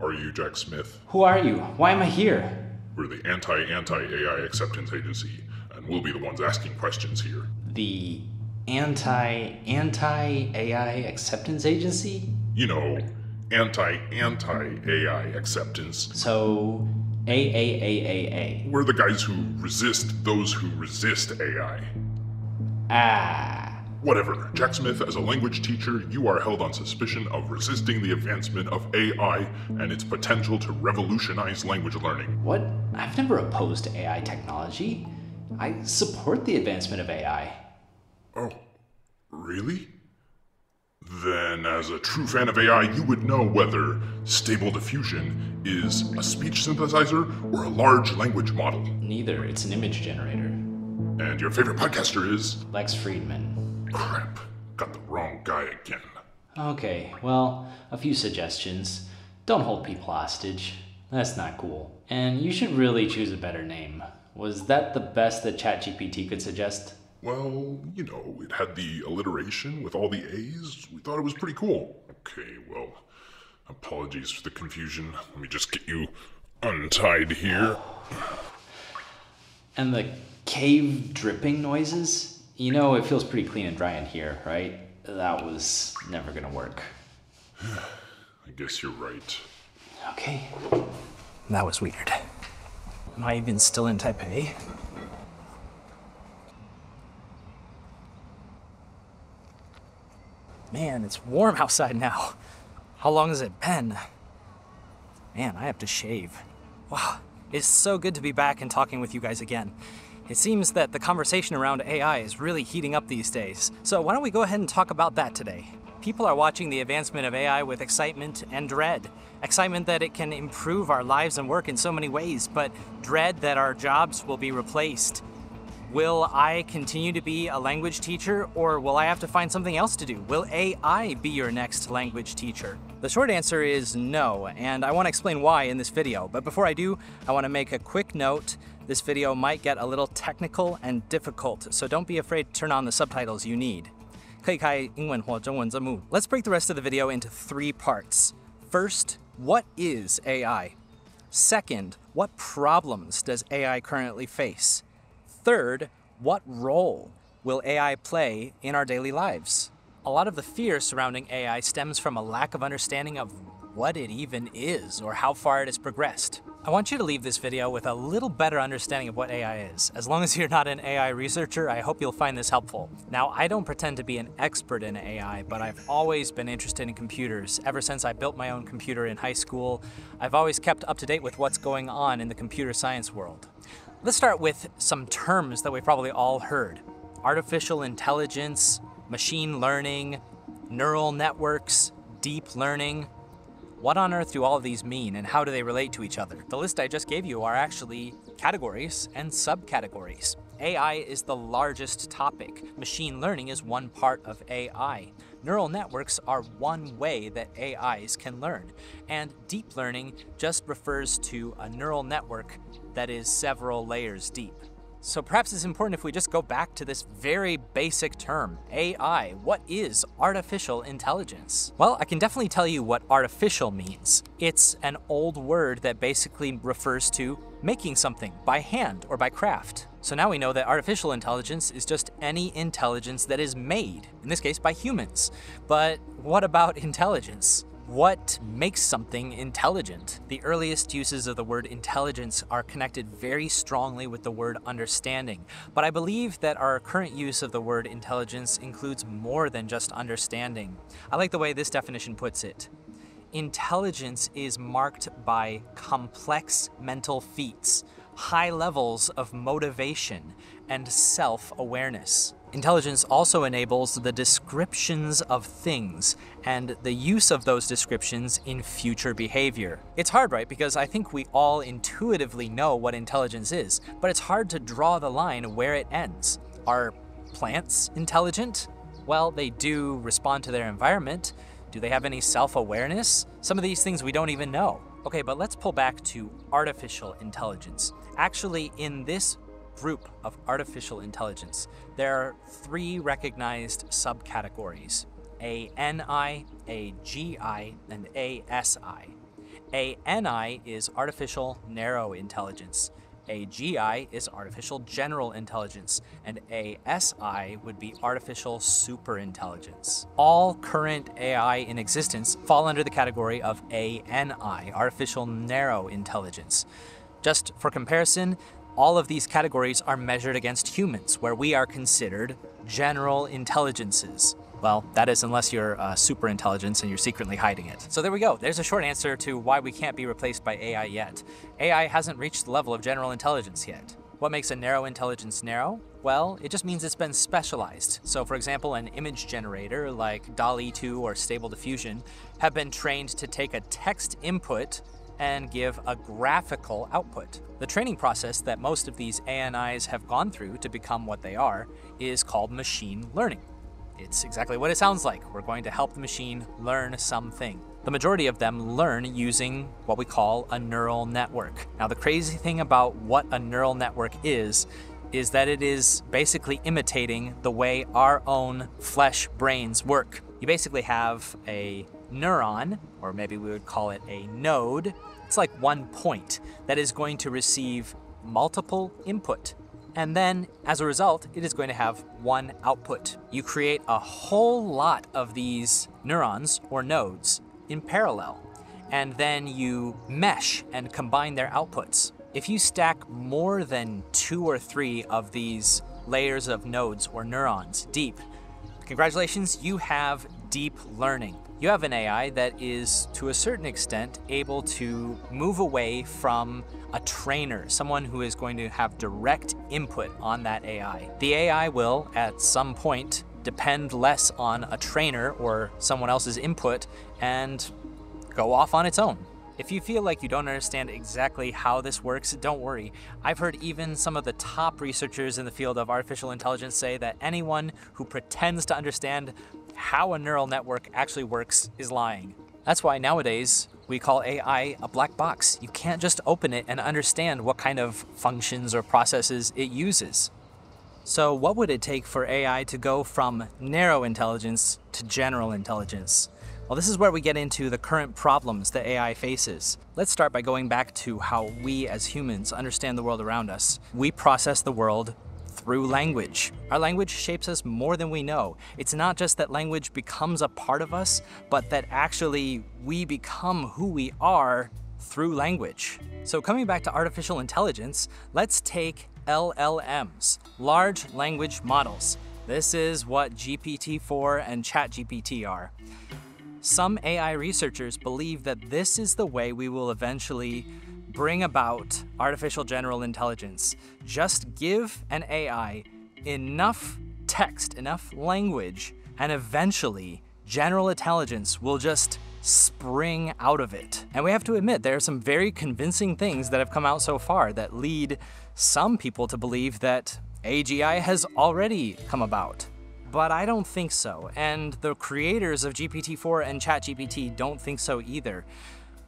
Are you Jack Smith? Who are you? Why am I here? We're the anti-AI acceptance agency, and we'll be the ones asking questions here. The anti-AI acceptance agency? You know, anti-AI acceptance. So, AAAAA. We're the guys who resist those who resist AI. Whatever. Jack Smith, as a language teacher, you are held on suspicion of resisting the advancement of AI and its potential to revolutionize language learning. What? I've never opposed AI technology. I support the advancement of AI. Oh, really? Then, as a true fan of AI, you would know whether Stable Diffusion is a speech synthesizer or a large language model. Neither. It's an image generator. And your favorite podcaster is? Lex Friedman. Crap. Got the wrong guy again. Okay, well, a few suggestions. Don't hold people hostage. That's not cool. And you should really choose a better name. Was that the best that ChatGPT could suggest? Well, you know, it had the alliteration with all the A's. We thought it was pretty cool. Okay, well, apologies for the confusion. Let me just get you untied here. And the cave dripping noises? You know, it feels pretty clean and dry in here, right? That was never gonna work. I guess you're right. Okay. That was weird. Am I even still in Taipei? Man, it's warm outside now. How long has it been? Man, I have to shave. Wow, it's so good to be back and talking with you guys again. It seems that the conversation around AI is really heating up these days. So why don't we go ahead and talk about that today? People are watching the advancement of AI with excitement and dread. Excitement that it can improve our lives and work in so many ways, but dread that our jobs will be replaced. Will I continue to be a language teacher, or will I have to find something else to do? Will AI be your next language teacher? The short answer is no, and I want to explain why in this video. But before I do, I want to make a quick note. This video might get a little technical and difficult, so don't be afraid to turn on the subtitles you need. 可以开英文或中文字幕. Let's break the rest of the video into 3 parts. First, what is AI? Second, what problems does AI currently face? Third, what role will AI play in our daily lives? A lot of the fear surrounding AI stems from a lack of understanding of what it even is or how far it has progressed. I want you to leave this video with a little better understanding of what AI is. As long as you're not an AI researcher, I hope you'll find this helpful. Now, I don't pretend to be an expert in AI, but I've always been interested in computers. Ever since I built my own computer in high school, I've always kept up to date with what's going on in the computer science world. Let's start with some terms that we've probably all heard. Artificial intelligence, machine learning, neural networks, deep learning. What on earth do all of these mean, and how do they relate to each other? The list I just gave you are actually categories and subcategories. AI is the largest topic. Machine learning is one part of AI. Neural networks are one way that AIs can learn. And deep learning just refers to a neural network that is several layers deep. So perhaps it's important if we just go back to this very basic term, AI. What is artificial intelligence? Well, I can definitely tell you what artificial means. It's an old word that basically refers to making something by hand or by craft. So now we know that artificial intelligence is just any intelligence that is made, in this case by humans. But what about intelligence? What makes something intelligent? The earliest uses of the word intelligence are connected very strongly with the word understanding, but I believe that our current use of the word intelligence includes more than just understanding. I like the way this definition puts it. Intelligence is marked by complex mental feats, high levels of motivation, and self-awareness. Intelligence also enables the descriptions of things and the use of those descriptions in future behavior. It's hard, right? Because I think we all intuitively know what intelligence is, but it's hard to draw the line where it ends. Are plants intelligent? Well, they do respond to their environment. Do they have any self-awareness? Some of these things we don't even know. Okay, but let's pull back to artificial intelligence. Actually, in this group of artificial intelligence, there are 3 recognized subcategories: ANI, AGI, and ASI. ANI is artificial narrow intelligence. AGI is artificial general intelligence, and ASI would be artificial superintelligence. All current AI in existence fall under the category of ANI, artificial narrow intelligence. Just for comparison, all of these categories are measured against humans, where we are considered general intelligences. Well, that is unless you're super intelligence and you're secretly hiding it. So there we go. There's a short answer to why we can't be replaced by AI yet. AI hasn't reached the level of general intelligence yet. What makes a narrow intelligence narrow? Well, it just means it's been specialized. So for example, an image generator like DALL-E 2 or Stable Diffusion have been trained to take a text input and give a graphical output. The training process that most of these ANIs have gone through to become what they are is called machine learning. It's exactly what it sounds like. We're going to help the machine learn something. The majority of them learn using what we call a neural network. Now, the crazy thing about what a neural network is that it is basically imitating the way our own flesh brains work. You basically have a neuron, or maybe we would call it a node. It's like one point that is going to receive multiple input. And then, as a result, it is going to have one output. You create a whole lot of these neurons or nodes in parallel, and then you mesh and combine their outputs. If you stack more than 2 or 3 of these layers of nodes or neurons deep, congratulations, you have deep learning. You have an AI that is, to a certain extent, able to move away from a trainer, someone who is going to have direct input on that AI. The AI will, at some point, depend less on a trainer or someone else's input and go off on its own. If you feel like you don't understand exactly how this works, don't worry. I've heard even some of the top researchers in the field of artificial intelligence say that anyone who pretends to understand how a neural network actually works is lying. That's why nowadays we call AI a black box. You can't just open it and understand what kind of functions or processes it uses. So what would it take for AI to go from narrow intelligence to general intelligence? Well, this is where we get into the current problems that AI faces. Let's start by going back to how we as humans understand the world around us. We process the world through language. Our language shapes us more than we know. It's not just that language becomes a part of us, but that actually we become who we are through language. So coming back to artificial intelligence, let's take LLMs, large language models. This is what GPT-4 and ChatGPT are. Some AI researchers believe that this is the way we will eventually bring about artificial general intelligence. Just give an AI enough text, enough language, and eventually general intelligence will just spring out of it. And we have to admit, there are some very convincing things that have come out so far that lead some people to believe that AGI has already come about. But I don't think so, and the creators of GPT-4 and ChatGPT don't think so either.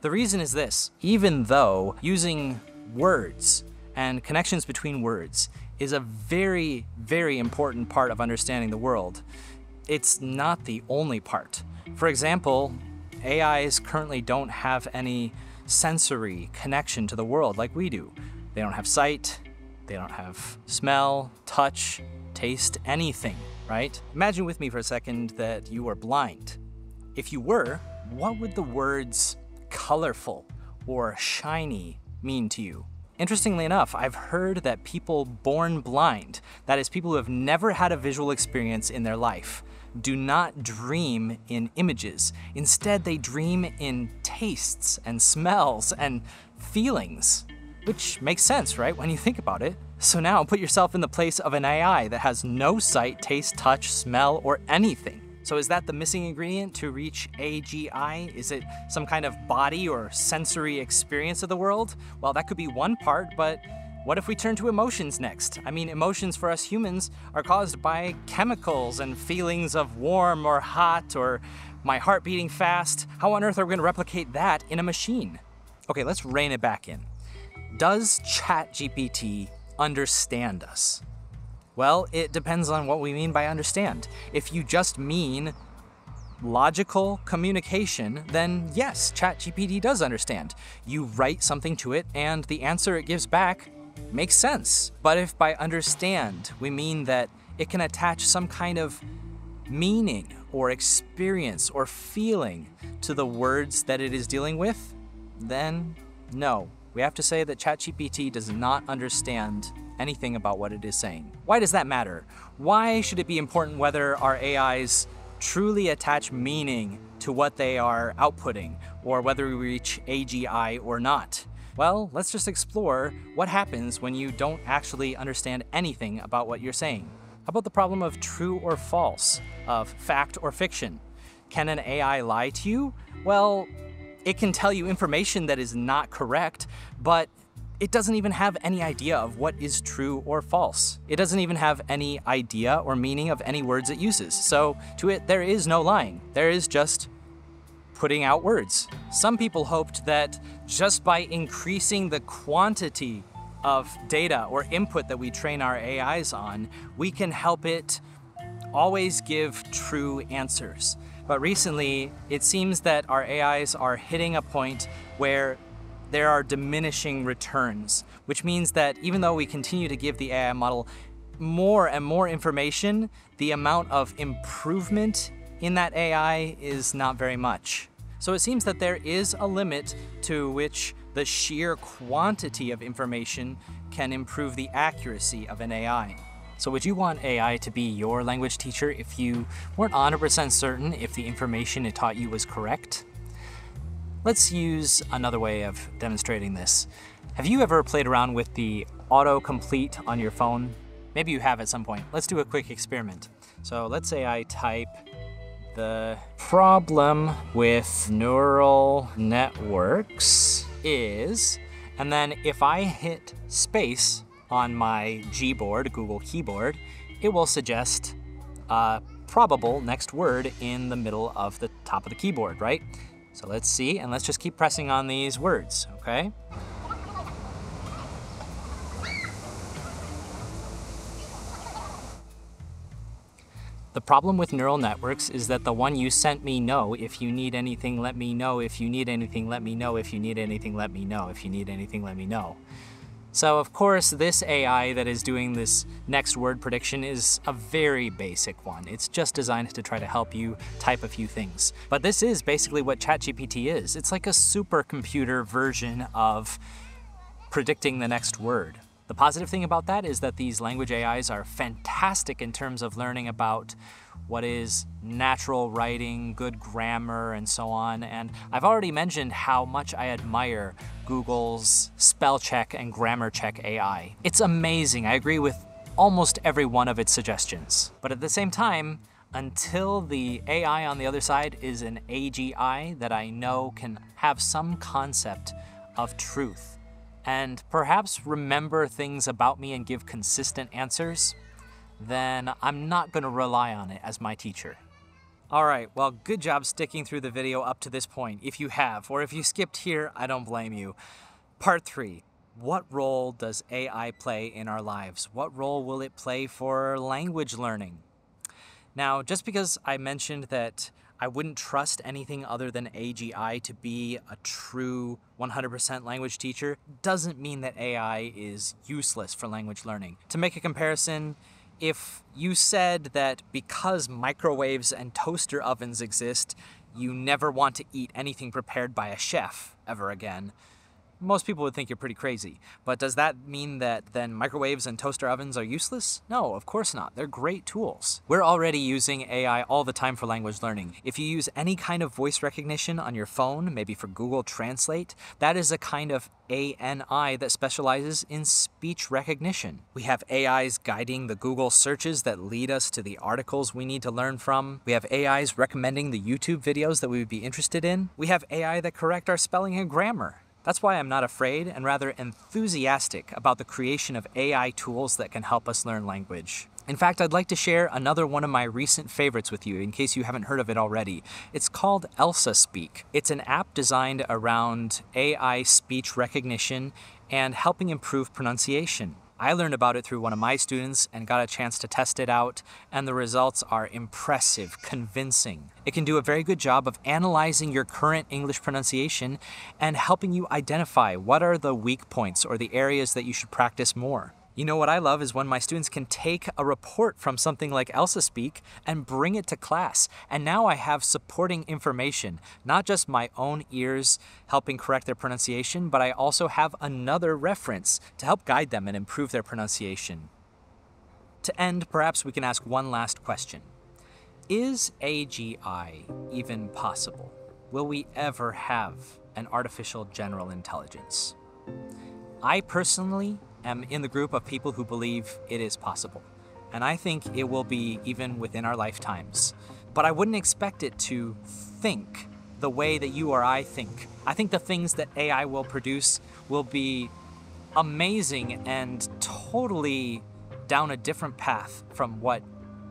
The reason is this: even though using words and connections between words is a very, very important part of understanding the world, it's not the only part. For example, AIs currently don't have any sensory connection to the world like we do. They don't have sight, they don't have smell, touch, taste, anything, right? Imagine with me for a second that you were blind. If you were, what would the words colorful or shiny mean to you? Interestingly enough, I've heard that people born blind, that is, people who have never had a visual experience in their life, do not dream in images. Instead, they dream in tastes and smells and feelings, which makes sense, right, when you think about it. So now put yourself in the place of an AI that has no sight, taste, touch, smell, or anything. So is that the missing ingredient to reach AGI? Is it some kind of body or sensory experience of the world? Well, that could be one part, but what if we turn to emotions next? I mean, emotions for us humans are caused by chemicals and feelings of warm or hot or my heart beating fast. How on earth are we going to replicate that in a machine? Okay, let's rein it back in. Does ChatGPT understand us? Well, it depends on what we mean by understand. If you just mean logical communication, then yes, ChatGPT does understand. You write something to it and the answer it gives back makes sense. But if by understand we mean that it can attach some kind of meaning or experience or feeling to the words that it is dealing with, then no. We have to say that ChatGPT does not understand anything about what it is saying. Why does that matter? Why should it be important whether our AIs truly attach meaning to what they are outputting, or whether we reach AGI or not? Well, let's just explore what happens when you don't actually understand anything about what you're saying. How about the problem of true or false, of fact or fiction? Can an AI lie to you? Well, it can tell you information that is not correct, but it doesn't even have any idea of what is true or false. It doesn't even have any idea or meaning of any words it uses. So to it, there is no lying. There is just putting out words. Some people hoped that just by increasing the quantity of data or input that we train our AIs on, we can help it always give true answers. But recently, it seems that our AIs are hitting a point where there are diminishing returns, which means that even though we continue to give the AI model more and more information, the amount of improvement in that AI is not very much. So it seems that there is a limit to which the sheer quantity of information can improve the accuracy of an AI. So would you want AI to be your language teacher if you weren't 100% certain if the information it taught you was correct? Let's use another way of demonstrating this. Have you ever played around with the autocomplete on your phone? Maybe you have at some point. Let's do a quick experiment. So let's say I type the problem with neural networks is, and then if I hit space on my Gboard, Google keyboard, it will suggest a probable next word in the middle of the top of the keyboard, right? So let's see, and let's just keep pressing on these words, okay? The problem with neural networks is that the one you sent me no, if you need anything, let me know. If you need anything, let me know. If you need anything, let me know. If you need anything, let me know. So of course, this AI that is doing this next word prediction is a very basic one. It's just designed to try to help you type a few things. But this is basically what ChatGPT is. It's like a supercomputer version of predicting the next word. The positive thing about that is that these language AIs are fantastic in terms of learning about what is natural writing, good grammar, and so on. And I've already mentioned how much I admire Google's spell check and grammar check AI. It's amazing. I agree with almost every one of its suggestions. But at the same time, until the AI on the other side is an AGI that I know can have some concept of truth, and perhaps remember things about me and give consistent answers, then I'm not going to rely on it as my teacher. All right, well, good job sticking through the video up to this point. If you have, or if you skipped here, I don't blame you. Part 3, what role does AI play in our lives? What role will it play for language learning? Now, just because I mentioned that I wouldn't trust anything other than AGI to be a true 100% language teacher doesn't mean that AI is useless for language learning. To make a comparison, if you said that because microwaves and toaster ovens exist, you never want to eat anything prepared by a chef ever again, most people would think you're pretty crazy. But does that mean that then microwaves and toaster ovens are useless? No, of course not. They're great tools. We're already using AI all the time for language learning. If you use any kind of voice recognition on your phone, maybe for Google Translate, that is a kind of ANI that specializes in speech recognition. We have AIs guiding the Google searches that lead us to the articles we need to learn from. We have AIs recommending the YouTube videos that we would be interested in. We have AI that correct our spelling and grammar. That's why I'm not afraid and rather enthusiastic about the creation of AI tools that can help us learn language. In fact, I'd like to share another one of my recent favorites with you in case you haven't heard of it already. It's called Elsa Speak. It's an app designed around AI speech recognition and helping improve pronunciation. I learned about it through one of my students and got a chance to test it out, and the results are impressive, convincing. It can do a very good job of analyzing your current English pronunciation and helping you identify what are the weak points or the areas that you should practice more. You know what I love is when my students can take a report from something like Elsa Speak and bring it to class. And now I have supporting information, not just my own ears helping correct their pronunciation, but I also have another reference to help guide them and improve their pronunciation. To end, perhaps we can ask one last question. Is AGI even possible? Will we ever have an artificial general intelligence? I personally am in the group of people who believe it is possible, and I think it will be even within our lifetimes. But I wouldn't expect it to think the way that you or I think. I think the things that AI will produce will be amazing and totally down a different path from what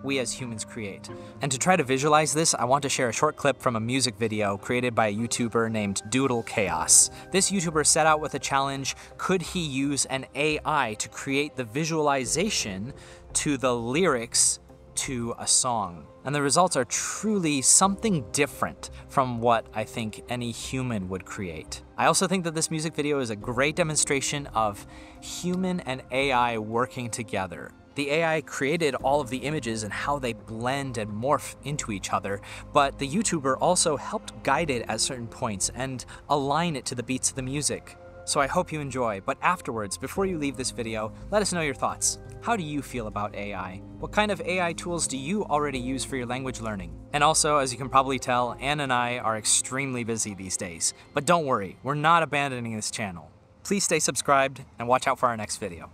we as humans create. And to try to visualize this, I want to share a short clip from a music video created by a YouTuber named Doodle Chaos. This YouTuber set out with a challenge: could he use an AI to create the visualization to the lyrics to a song? And the results are truly something different from what I think any human would create. I also think that this music video is a great demonstration of human and AI working together. The AI created all of the images and how they blend and morph into each other, but the YouTuber also helped guide it at certain points and align it to the beats of the music. So I hope you enjoy, but afterwards, before you leave this video, let us know your thoughts. How do you feel about AI? What kind of AI tools do you already use for your language learning? And also, as you can probably tell, Anne and I are extremely busy these days. But don't worry, we're not abandoning this channel. Please stay subscribed and watch out for our next video.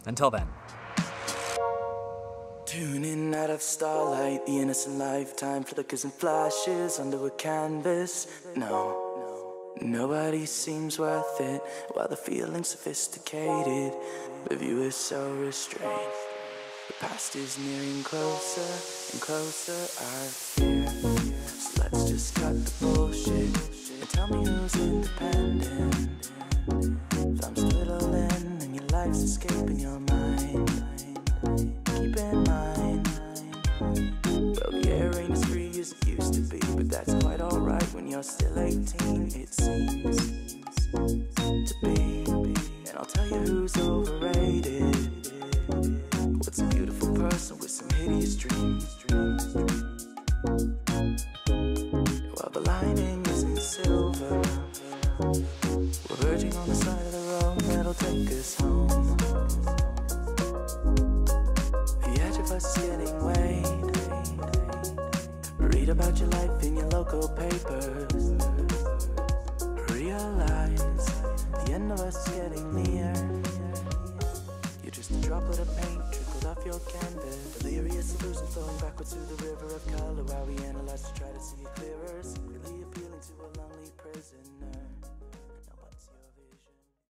Until then. Tuning out of starlight, the innocent lifetime flickers and flashes under a canvas. No, nobody seems worth it, while the feeling's sophisticated. The view is so restrained. The past is nearing closer and closer, I fear. So let's just cut the bullshit and tell me who's independent. Thumbs twiddling and your life's escaping your mind. Keep in mind, well, the air ain't as free as it used to be, but that's quite alright when you're still 18, it seems to be. And I'll tell you who's overrated. What's a beautiful person with some hideous dreams? Well, the lining isn't silver. We're verging on the side of the road that'll take us home. The edge of us is getting weighed. Read about your life in your local papers. Realize the end of us is getting near. You're just a droplet of paint trickled off your canvas. Delirious illusions flowing backwards through the river of color while we analyze to try to see